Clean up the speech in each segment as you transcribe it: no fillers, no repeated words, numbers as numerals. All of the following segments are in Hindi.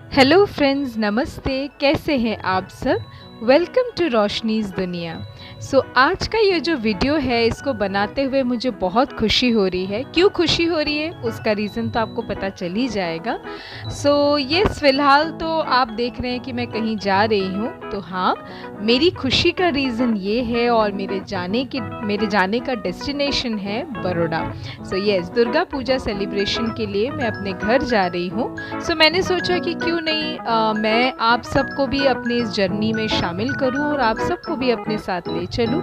हेलो फ्रेंड्स, नमस्ते। कैसे हैं आप सब? वेलकम टू रोशनीज़ दुनिया। आज का ये जो वीडियो है, इसको बनाते हुए मुझे बहुत खुशी हो रही है। क्यों खुशी हो रही है उसका रीज़न तो आपको पता चल ही जाएगा। यस, फ़िलहाल तो आप देख रहे हैं कि मैं कहीं जा रही हूँ। तो हाँ, मेरी खुशी का रीज़न ये है और मेरे जाने का डेस्टिनेशन है बड़ौदा। यस, दुर्गा पूजा सेलिब्रेशन के लिए मैं अपने घर जा रही हूँ। मैंने सोचा कि क्यों नहीं मैं आप सबको भी अपनी इस जर्नी में शामिल करूं और आप सबको भी अपने साथ ले चलूं।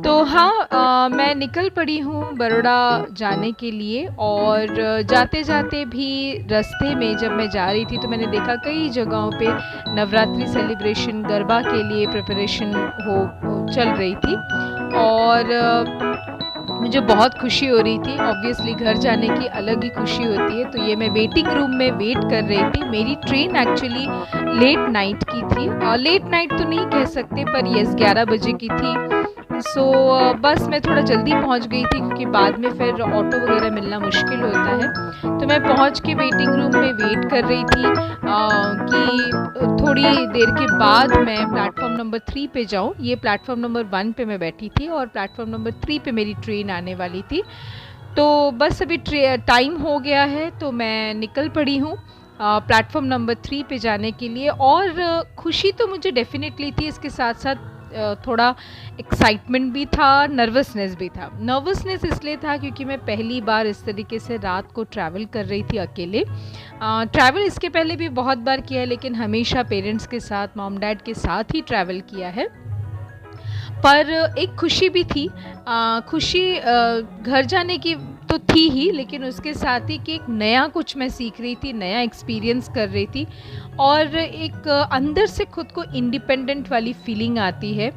तो हाँ, मैं निकल पड़ी हूँ बड़ौदा जाने के लिए। और जाते जाते भी रास्ते में जब मैं जा रही थी तो मैंने देखा कई जगहों पे नवरात्रि सेलिब्रेशन गरबा के लिए प्रिपरेशन चल रही थी। और मुझे बहुत खुशी हो रही थी। ऑब्वियसली घर जाने की अलग ही खुशी होती है। तो ये मैं वेटिंग रूम में वेट कर रही थी। मेरी ट्रेन एक्चुअली लेट नाइट की थी, और लेट नाइट तो नहीं कह सकते पर यस 11 बजे की थी। बस मैं थोड़ा जल्दी पहुंच गई थी क्योंकि बाद में फिर ऑटो वगैरह मिलना मुश्किल होता है। तो मैं पहुंच के वेटिंग रूम में वेट कर रही थी कि थोड़ी देर के बाद मैं प्लेटफॉर्म नंबर 3 पे जाऊं। ये प्लेटफॉर्म नंबर 1 पे मैं बैठी थी और प्लेटफॉर्म नंबर 3 पे मेरी ट्रेन आने वाली थी। तो बस अभी टाइम हो गया है तो मैं निकल पड़ी हूँ प्लेटफॉर्म नंबर 3 पे जाने के लिए। और खुशी तो मुझे डेफिनेटली थी, इसके साथ साथ थोड़ा एक्साइटमेंट भी था, नर्वसनेस भी था। नर्वसनेस इसलिए था क्योंकि मैं पहली बार इस तरीके से रात को ट्रैवल कर रही थी अकेले। ट्रैवल इसके पहले भी बहुत बार किया है, लेकिन हमेशा पेरेंट्स के साथ, मॉम डैड के साथ ही ट्रैवल किया है। पर एक खुशी भी थी। खुशी घर जाने की तो थी ही, लेकिन उसके साथ ही कि एक नया कुछ मैं सीख रही थी, नया एक्सपीरियंस कर रही थी। और एक अंदर से खुद को इंडिपेंडेंट वाली फीलिंग आती है।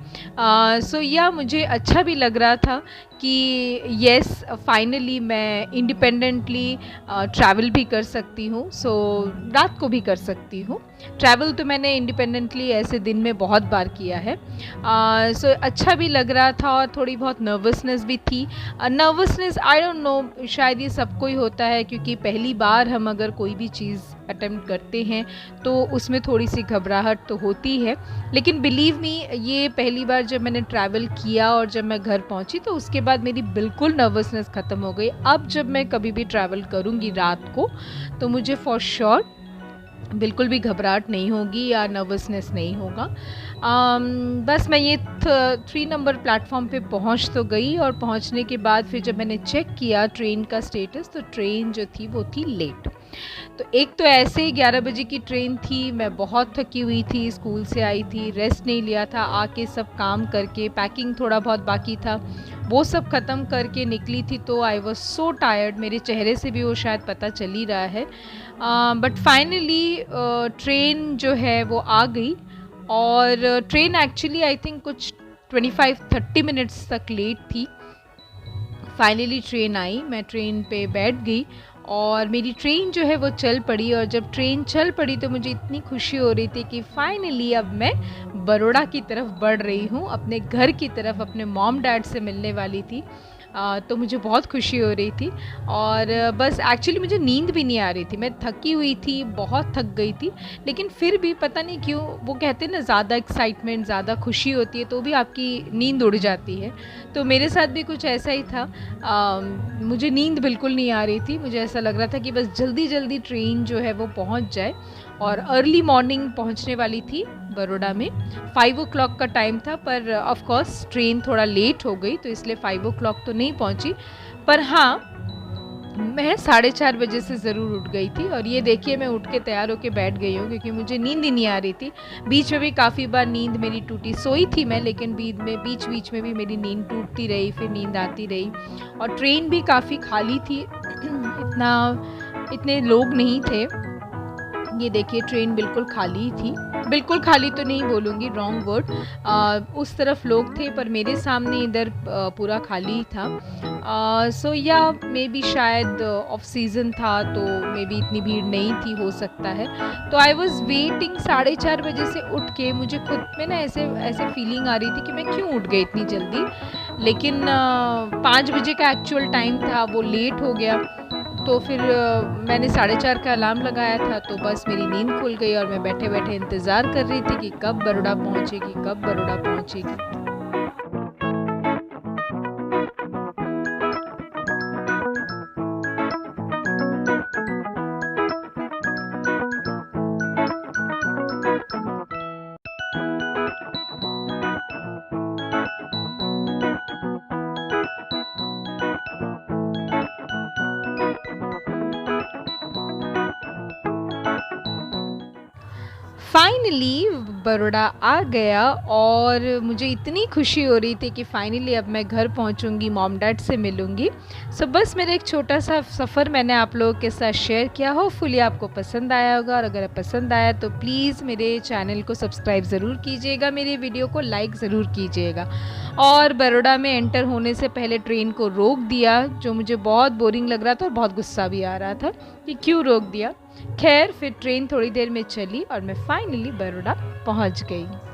या मुझे अच्छा भी लग रहा था कि यस, फाइनली मैं इंडिपेंडेंटली ट्रैवल भी कर सकती हूँ। रात को भी कर सकती हूँ ट्रैवल। तो मैंने इंडिपेंडेंटली ऐसे दिन में बहुत बार किया है। अच्छा भी लग रहा था और थोड़ी बहुत नर्वसनेस भी थी। नर्वसनेस आई डोंट नो, शायद ये सबको ही होता है क्योंकि पहली बार हम अगर कोई भी चीज़ अटेम्प्ट करते हैं तो उसमें थोड़ी सी घबराहट तो होती है। लेकिन बिलीव मी, ये पहली बार जब मैंने ट्रैवल किया और जब मैं घर पहुंची तो उसके बाद मेरी बिल्कुल नर्वसनेस ख़त्म हो गई। अब जब मैं कभी भी ट्रैवल करूंगी रात को तो मुझे फॉर श्योर बिल्कुल भी घबराहट नहीं होगी या नर्वसनेस नहीं होगा। बस मैं ये 3 नंबर प्लेटफॉर्म पे पहुंच तो गई, और पहुंचने के बाद फिर जब मैंने चेक किया ट्रेन का स्टेटस तो ट्रेन जो थी वो थी लेट। तो एक तो ऐसे ही 11 बजे की ट्रेन थी। मैं बहुत थकी हुई थी, स्कूल से आई थी, रेस्ट नहीं लिया था, आके सब काम करके, पैकिंग थोड़ा बहुत बाकी था, वो सब ख़त्म करके निकली थी। तो आई वॉज सो टायर्ड, मेरे चेहरे से भी वो शायद पता चल ही रहा है। बट फाइनली ट्रेन जो है वो आ गई। और ट्रेन एक्चुअली आई थिंक कुछ 25-30 मिनट्स तक लेट थी। फाइनली ट्रेन आई, मैं ट्रेन पे बैठ गई और मेरी ट्रेन जो है वो चल पड़ी। और जब ट्रेन चल पड़ी तो मुझे इतनी खुशी हो रही थी कि फाइनली अब मैं बड़ौदा की तरफ बढ़ रही हूँ, अपने घर की तरफ, अपने मॉम डैड से मिलने वाली थी। तो मुझे बहुत खुशी हो रही थी। और बस एक्चुअली मुझे नींद भी नहीं आ रही थी, मैं थकी हुई थी, बहुत थक गई थी। लेकिन फिर भी पता नहीं क्यों, वो कहते हैं ना, ज़्यादा एक्साइटमेंट, ज़्यादा खुशी होती है तो भी आपकी नींद उड़ जाती है। तो मेरे साथ भी कुछ ऐसा ही था। मुझे नींद बिल्कुल नहीं आ रही थी, मुझे ऐसा लग रहा था कि बस जल्दी जल्दी ट्रेन जो है वो पहुंच जाए। और अर्ली मॉर्निंग पहुंचने वाली थी बड़ौदा में। 5 o'clock का टाइम था, पर ऑफ कोर्स ट्रेन थोड़ा लेट हो गई तो इसलिए 5 o'clock तो नहीं पहुंची। पर हाँ, मैं 4:30 बजे से ज़रूर उठ गई थी। और ये देखिए, मैं उठ के तैयार होके बैठ गई हूँ क्योंकि मुझे नींद ही नहीं आ रही थी। बीच में भी काफ़ी बार नींद मेरी टूटी, सोई थी मैं, लेकिन बीच बीच में भी मेरी नींद टूटती रही, फिर नींद आती रही। और ट्रेन भी काफ़ी खाली थी इतने लोग नहीं थे। ये देखिए, ट्रेन बिल्कुल खाली थी। बिल्कुल खाली तो नहीं बोलूँगी, रॉन्ग वर्ड। उस तरफ लोग थे पर मेरे सामने इधर पूरा खाली था। या मे बी शायद ऑफ सीज़न था तो मे बी इतनी भीड़ नहीं थी, हो सकता है। तो आई वॉज़ वेटिंग। 4:30 बजे से उठ के मुझे खुद में ना ऐसे ऐसे फीलिंग आ रही थी कि मैं क्यों उठ गई इतनी जल्दी। लेकिन 5 बजे का एक्चुअल टाइम था, वो लेट हो गया। तो फिर मैंने 4:30 का अलार्म लगाया था, तो बस मेरी नींद खुल गई और मैं बैठे बैठे इंतज़ार कर रही थी कि कब बड़ौदा पहुँचेगी, कब बड़ौदा पहुँचेगी। फाइनली बड़ौदा आ गया और मुझे इतनी खुशी हो रही थी कि फाइनली अब मैं घर पहुंचूंगी, मॉम डैड से मिलूंगी। सो बस मेरा एक छोटा सा सफ़र मैंने आप लोगों के साथ शेयर किया। होपफुली आपको पसंद आया होगा, और अगर पसंद आया तो प्लीज़ मेरे चैनल को सब्सक्राइब ज़रूर कीजिएगा, मेरे वीडियो को लाइक ज़रूर कीजिएगा। और बड़ौदा में एंटर होने से पहले ट्रेन को रोक दिया, जो मुझे बहुत बोरिंग लग रहा था और बहुत गुस्सा भी आ रहा था कि क्यों रोक दिया। खैर फिर ट्रेन थोड़ी देर में चली और मैं फाइनली बड़ौदा पहुंच गई।